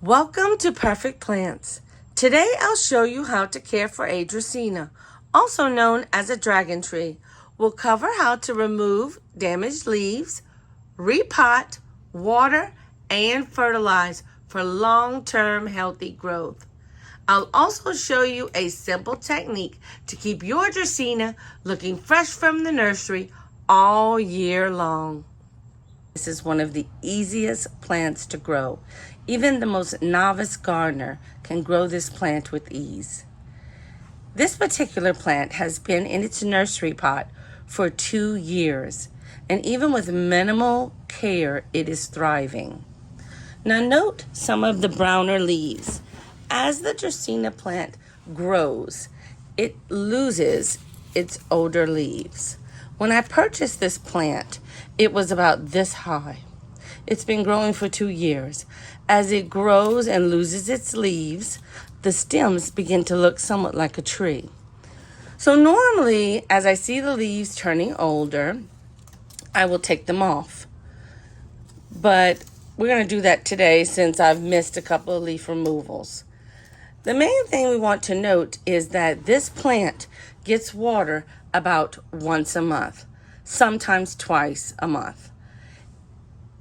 Welcome to Perfect Plants. Today I'll show you how to care for a Dracaena, also known as a dragon tree. We'll cover how to remove damaged leaves, repot, water, and fertilize for long-term healthy growth. I'll also show you a simple technique to keep your Dracaena looking fresh from the nursery all year long. This is one of the easiest plants to grow. Even the most novice gardener can grow this plant with ease. This particular plant has been in its nursery pot for 2 years, and even with minimal care, it is thriving. Now note some of the browner leaves. As the Dracaena plant grows, it loses its older leaves. When I purchased this plant, it was about this high. It's been growing for 2 years. As it grows and loses its leaves, the stems begin to look somewhat like a tree. So normally, as I see the leaves turning older, I will take them off. But we're going to do that today since I've missed a couple of leaf removals. The main thing we want to note is that this plant gets water about once a month, sometimes twice a month.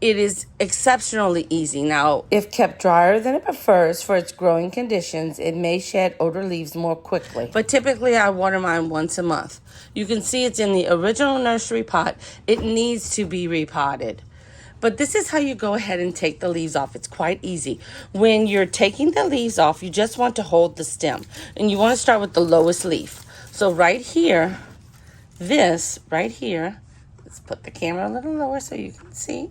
It is exceptionally easy. Now, if kept drier than it prefers for its growing conditions, it may shed older leaves more quickly. But typically, I water mine once a month. You can see it's in the original nursery pot. It needs to be repotted. But this is how you go ahead and take the leaves off. It's quite easy. When you're taking the leaves off, you just want to hold the stem. And you want to start with the lowest leaf. So right here, this right here, let's put the camera a little lower so you can see.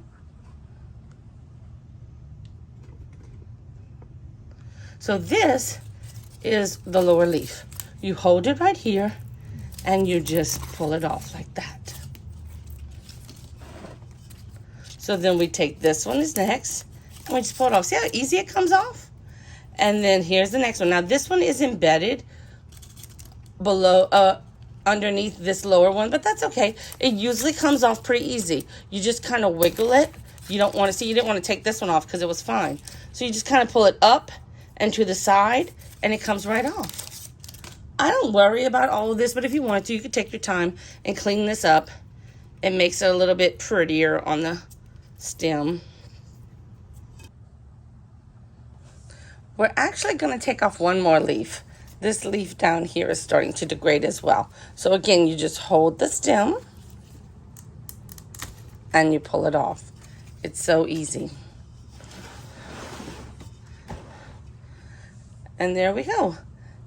So this is the lower leaf. You hold it right here and you just pull it off like that. So then we take this one is next and we just pull it off. See how easy it comes off? And then here's the next one. Now this one is embedded below, underneath this lower one, but that's okay. It usually comes off pretty easy. You just kind of wiggle it. You don't want to see, you didn't want to take this one off because it was fine. So you just kind of pull it up and to the side and it comes right off. I don't worry about all of this, but if you want to, you could take your time and clean this up. It makes it a little bit prettier on the stem. We're actually going to take off one more leaf. This leaf down here is starting to degrade as well. So again, you just hold the stem and you pull it off. It's so easy. And there we go.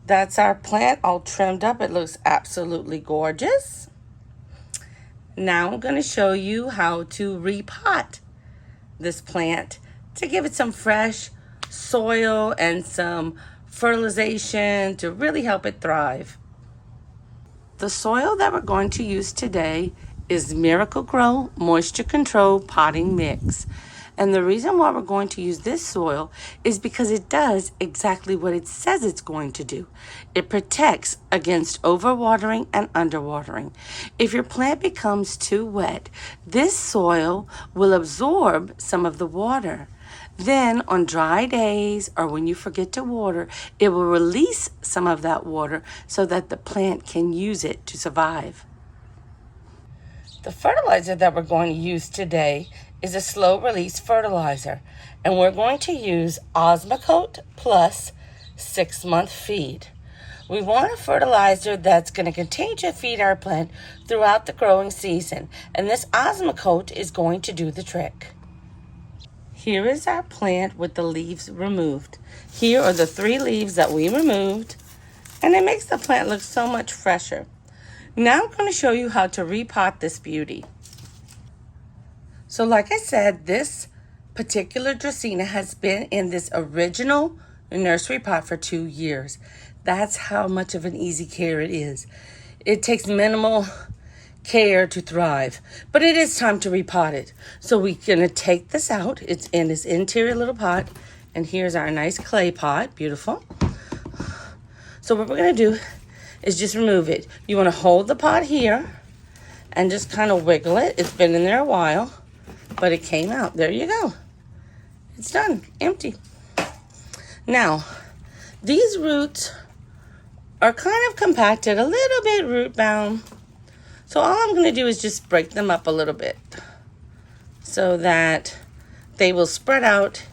That's our plant all trimmed up. It looks absolutely gorgeous. Now I'm going to show you how to repot this plant to give it some fresh soil and some fertilization to really help it thrive. The soil that we're going to use today is Miracle-Gro Moisture Control Potting Mix. And the reason why we're going to use this soil is because it does exactly what it says it's going to do. It protects against overwatering and underwatering. If your plant becomes too wet, this soil will absorb some of the water. Then on dry days or when you forget to water, it will release some of that water so that the plant can use it to survive. The fertilizer that we're going to use today is a slow-release fertilizer, and we're going to use Osmocote Plus 6-month feed. We want a fertilizer that's going to continue to feed our plant throughout the growing season, and this Osmocote is going to do the trick. Here is our plant with the leaves removed. Here are the 3 leaves that we removed, and it makes the plant look so much fresher. Now I'm going to show you how to repot this beauty. So like I said, this particular Dracaena has been in this original nursery pot for 2 years. That's how much of an easy care it is. It takes minimal care to thrive, but it is time to repot it. So we're gonna take this out. It's in this interior little pot, and here's our nice clay pot, beautiful. So what we're gonna do is just remove it. You wanna hold the pot here and just kind of wiggle it. It's been in there a while, but it came out. There you go. It's done, empty. Now, these roots are kind of compacted, a little bit root bound. So all I'm going to do is just break them up a little bit so that they will spread out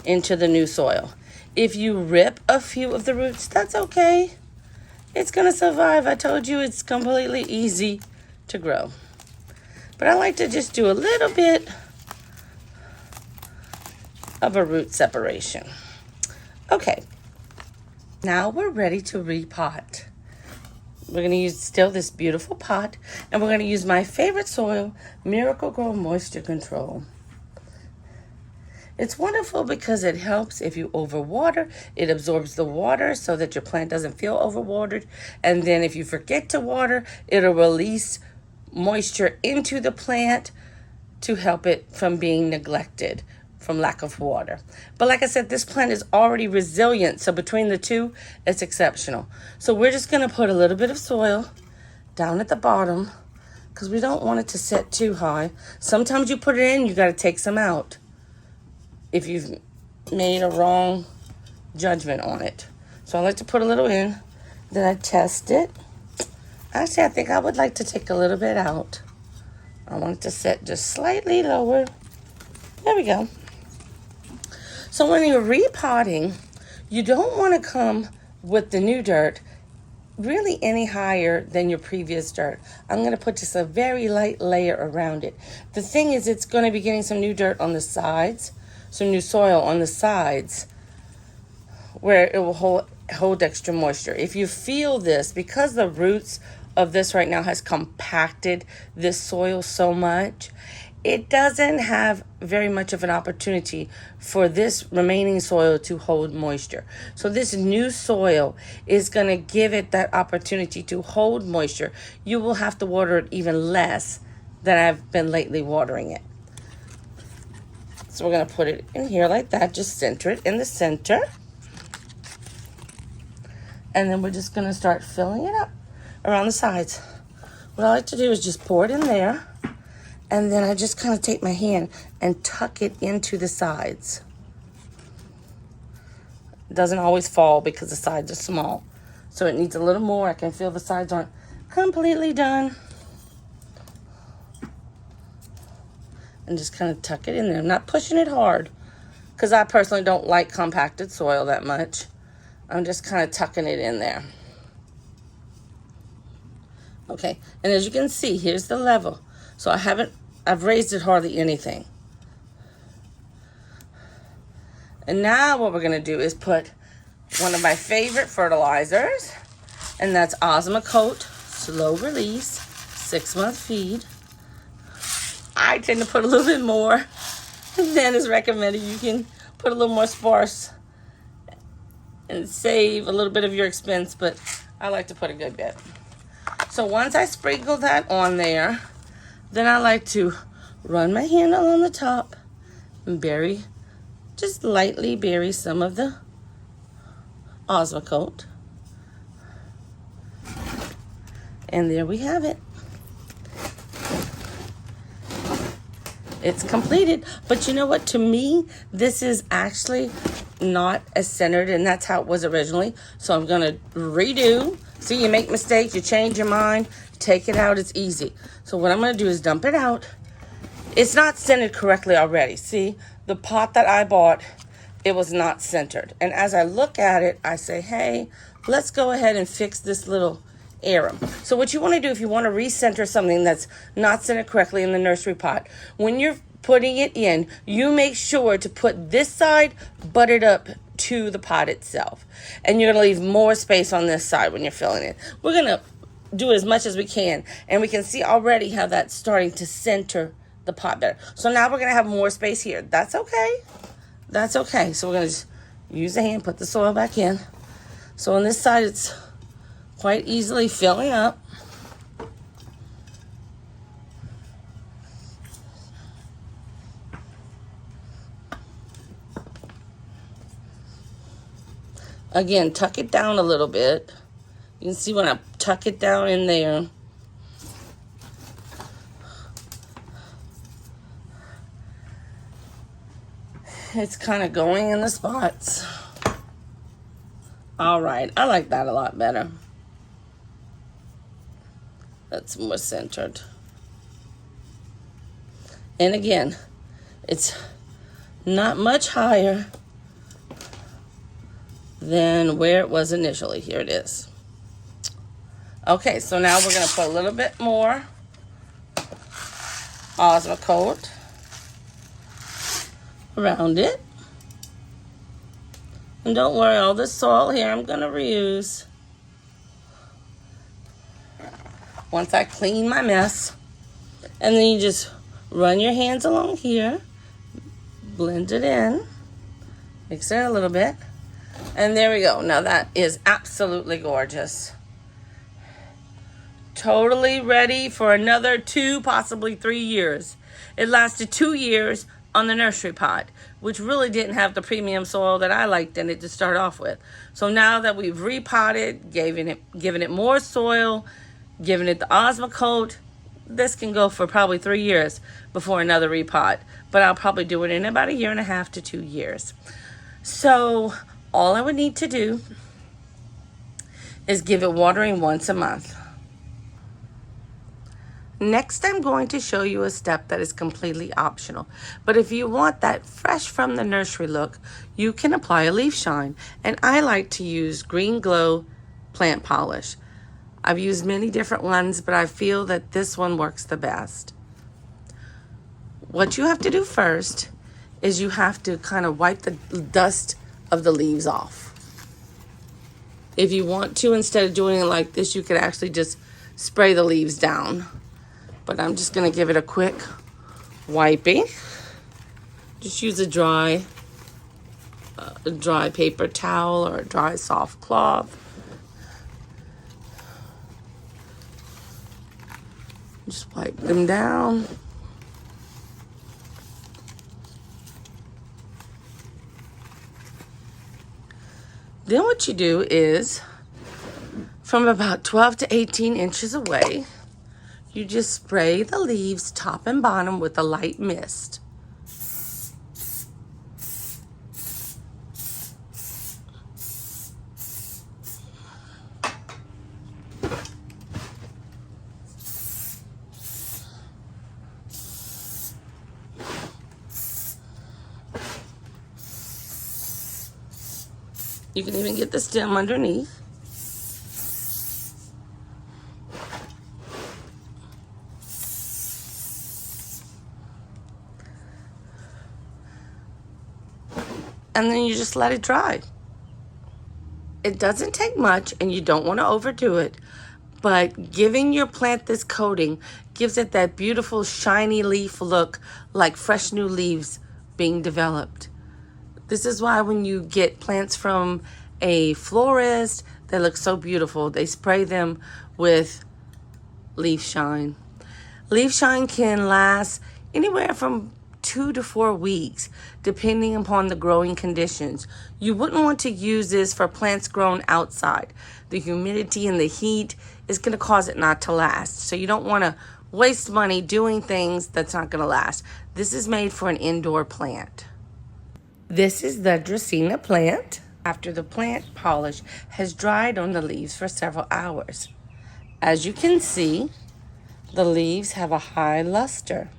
into the new soil. If you rip a few of the roots, that's okay. It's going to survive. I told you it's completely easy to grow. But I like to just do a little bit of a root separation. Okay, now we're ready to repot. We're going to use still this beautiful pot, and we're going to use my favorite soil, Miracle-Gro Moisture Control. It's wonderful because it helps if you overwater. It absorbs the water so that your plant doesn't feel overwatered. And then if you forget to water, it'll release moisture into the plant to help it from being neglected from lack of water. But like I said, this plant is already resilient. So between the two, it's exceptional. So we're just going to put a little bit of soil down at the bottom because we don't want it to set too high. Sometimes you put it in, you got to take some out if you've made a wrong judgment on it. So I like to put a little in, then I test it. Actually, I think I would like to take a little bit out. I want it to set just slightly lower. There we go. So when you're repotting, you don't want to come with the new dirt really any higher than your previous dirt. I'm going to put just a very light layer around it. The thing is, it's going to be getting some new dirt on the sides, some new soil on the sides where it will hold extra moisture. If you feel this, because the roots of this right now has compacted this soil so much, it doesn't have very much of an opportunity for this remaining soil to hold moisture. So this new soil is going to give it that opportunity to hold moisture. You will have to water it even less than I've been lately watering it. So we're going to put it in here like that. Just center it in the center. And then we're just going to start filling it up around the sides. What I like to do is just pour it in there. And then I just kind of take my hand and tuck it into the sides. It doesn't always fall because the sides are small. So it needs a little more. I can feel the sides aren't completely done. And just kind of tuck it in there. I'm not pushing it hard because I personally don't like compacted soil that much. I'm just kind of tucking it in there. Okay, and as you can see, here's the level. So I've raised it hardly anything. And now what we're going to do is put one of my favorite fertilizers, and that's Osmocote Slow Release 6-month feed. I tend to put a little bit more than is recommended. You can put a little more sparse and save a little bit of your expense, but I like to put a good bit. So once I sprinkle that on there, then I like to run my hand along the top and just lightly bury some of the Osmocote. And there we have it. It's completed. But you know what? To me, this is actually not as centered, and that's how it was originally. So I'm going to redo. See, you make mistakes, you change your mind, take it out, it's easy. So what I'm going to do is dump it out. It's not centered correctly already. See, the pot that I bought, it was not centered. And as I look at it, I say, hey, let's go ahead and fix this little error. So what you want to do if you want to recenter something that's not centered correctly in the nursery pot, when you're putting it in, you make sure to put this side butted up to the pot itself. And you're going to leave more space on this side when you're filling it. We're going to do as much as we can. And we can see already how that's starting to center the pot better. So now we're going to have more space here. That's okay. That's okay. So we're going to just use the hand, put the soil back in. So on this side, it's quite easily filling up. Again, tuck it down a little bit. You can see when I tuck it down in there. It's kind of going in the spots. All right, I like that a lot better. That's more centered. And again, it's not much higher than where it was initially. Here it is. Okay, so now we're going to put a little bit more Osmocote around it. And don't worry, all this soil here I'm going to reuse. Once I clean my mess, and then you just run your hands along here, blend it in, mix it a little bit, and there we go. Now that is absolutely gorgeous. Totally ready for another 2, possibly 3 years. It lasted 2 years on the nursery pot, which really didn't have the premium soil that I liked in it to start off with. So now that we've repotted, given it more soil, given it the Osmocote, this can go for probably 3 years before another repot. But I'll probably do it in about 1.5 to 2 years. So all I would need to do is give it watering once a month. Next, I'm going to show you a step that is completely optional. But if you want that fresh from the nursery look, you can apply a leaf shine. And I like to use Green Glow plant polish. I've used many different ones, but I feel that this one works the best. What you have to do first is you have to kind of wipe the dust of the leaves off. If you want to, instead of doing it like this, you could actually just spray the leaves down. But I'm just going to give it a quick wiping. Just use a dry paper towel or a dry soft cloth. Just wipe them down. Then what you do is, from about 12 to 18 inches away, you just spray the leaves top and bottom with a light mist. You can even get the stem underneath. And then you just let it dry. It doesn't take much, and you don't want to overdo it, but giving your plant this coating gives it that beautiful shiny leaf look, like fresh new leaves being developed. This is why when you get plants from a florist, they look so beautiful. They spray them with leaf shine. Leaf shine can last anywhere from 2 to 4 weeks, depending upon the growing conditions. You wouldn't want to use this for plants grown outside. The humidity and the heat is going to cause it not to last. So you don't want to waste money doing things that's not going to last. This is made for an indoor plant. This is the Dracaena plant after the plant polish has dried on the leaves for several hours. As you can see, the leaves have a high luster.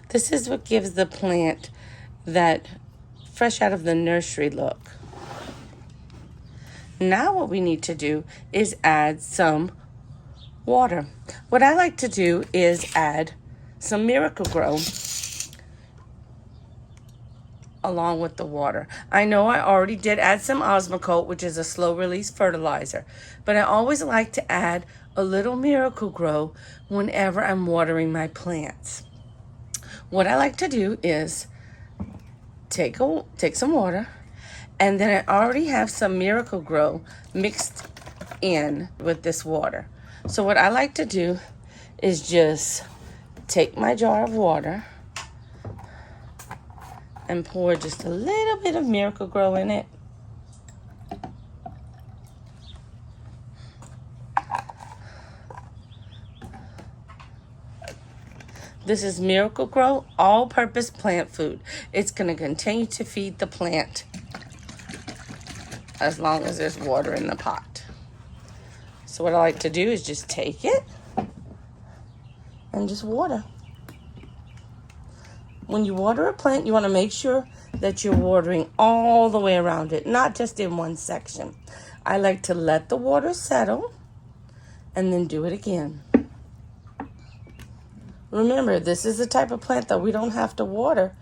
This is what gives the plant that fresh out of the nursery look. Now what we need to do is add some water. What I like to do is add some Miracle-Gro along with the water. I know I already did add some Osmocote, which is a slow release fertilizer, but I always like to add a little Miracle-Gro whenever I'm watering my plants. What I like to do is take some water, and then I already have some Miracle-Gro mixed in with this water. So what I like to do is just take my jar of water and pour just a little bit of Miracle-Gro in it. This is Miracle-Gro all-purpose plant food. It's going to continue to feed the plant as long as there's water in the pot. So what I like to do is just take it and just water. When you water a plant, you want to make sure that you're watering all the way around it, not just in one section. I like to let the water settle and then do it again. Remember, this is the type of plant that we don't have to water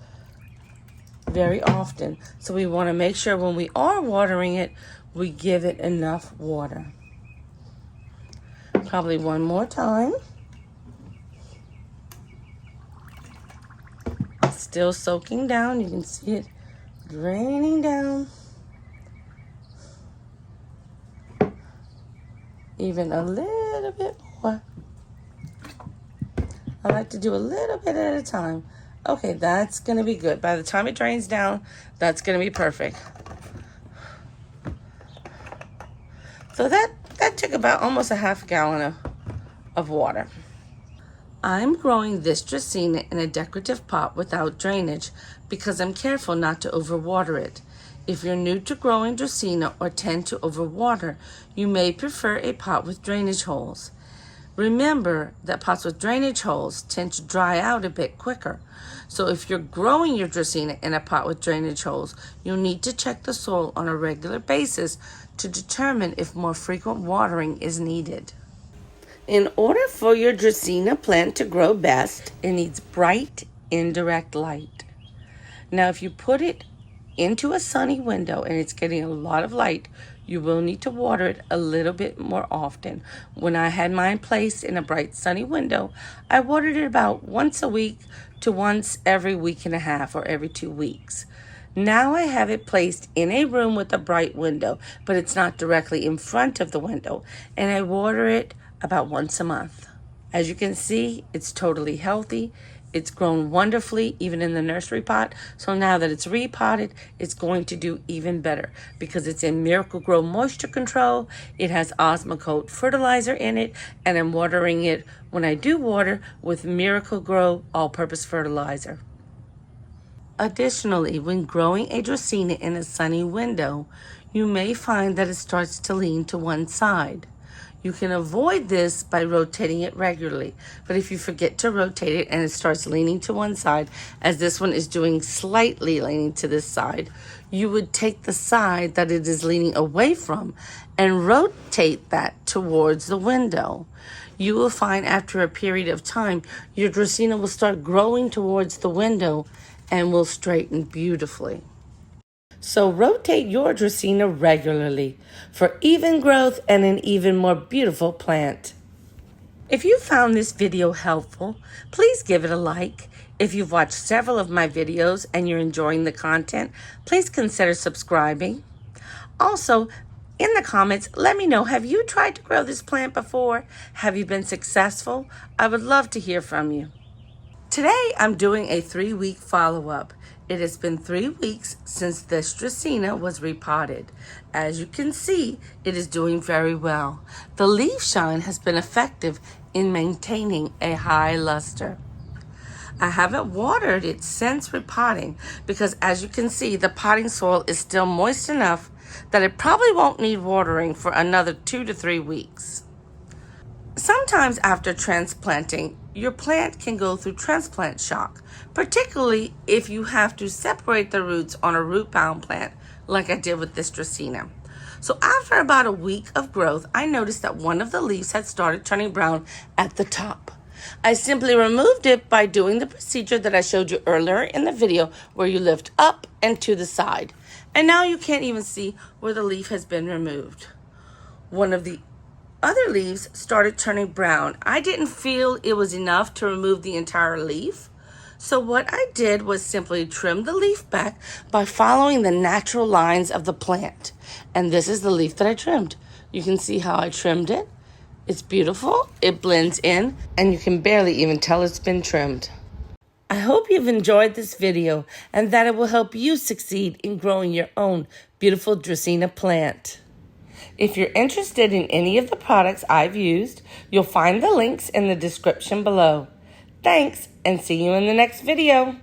very often. So we want to make sure when we are watering it, we give it enough water. Probably one more time. Still soaking down. You can see it draining down. Even a little bit more. I like to do a little bit at a time. Okay, that's going to be good. By the time it drains down, that's going to be perfect. So that took about almost a half gallon of water. I'm growing this Dracaena in a decorative pot without drainage because I'm careful not to overwater it. If you're new to growing Dracaena or tend to overwater, you may prefer a pot with drainage holes. Remember that pots with drainage holes tend to dry out a bit quicker. So if you're growing your Dracaena in a pot with drainage holes, you'll need to check the soil on a regular basis to determine if more frequent watering is needed. In order for your Dracaena plant to grow best, it needs bright, indirect light. Now, if you put it into a sunny window and it's getting a lot of light, you will need to water it a little bit more often. When I had mine placed in a bright sunny window, I watered it about once a week to once every week and a half or every 2 weeks. Now I have it placed in a room with a bright window, but it's not directly in front of the window, and I water it about once a month. As you can see, it's totally healthy. It's grown wonderfully, even in the nursery pot. So now that it's repotted, it's going to do even better because it's in Miracle-Gro moisture control. It has Osmocote fertilizer in it, and I'm watering it when I do water with Miracle-Gro all-purpose fertilizer. Additionally, when growing a Dracaena in a sunny window, you may find that it starts to lean to one side. You can avoid this by rotating it regularly, but if you forget to rotate it and it starts leaning to one side, as this one is doing slightly leaning to this side, you would take the side that it is leaning away from and rotate that towards the window. You will find after a period of time, your Dracaena will start growing towards the window and will straighten beautifully. So rotate your Dracaena regularly for even growth and an even more beautiful plant. If you found this video helpful, please give it a like. If you've watched several of my videos and you're enjoying the content, please consider subscribing. Also, in the comments, let me know, have you tried to grow this plant before? Have you been successful? I would love to hear from you. Today, I'm doing a 3-week follow-up. It has been 3 weeks since this Dracaena was repotted. As you can see, it is doing very well. The leaf shine has been effective in maintaining a high luster. I haven't watered it since repotting because, as you can see, the potting soil is still moist enough that it probably won't need watering for another 2 to 3 weeks. Sometimes after transplanting, your plant can go through transplant shock, particularly if you have to separate the roots on a root-bound plant like I did with this Dracaena. So after about a week of growth, I noticed that one of the leaves had started turning brown at the top. I simply removed it by doing the procedure that I showed you earlier in the video where you lift up and to the side. And now you can't even see where the leaf has been removed. One of the other leaves started turning brown. I didn't feel it was enough to remove the entire leaf. So what I did was simply trim the leaf back by following the natural lines of the plant. And this is the leaf that I trimmed. You can see how I trimmed it. It's beautiful, it blends in, and you can barely even tell it's been trimmed. I hope you've enjoyed this video and that it will help you succeed in growing your own beautiful Dracaena plant. If you're interested in any of the products I've used, you'll find the links in the description below. Thanks, and see you in the next video.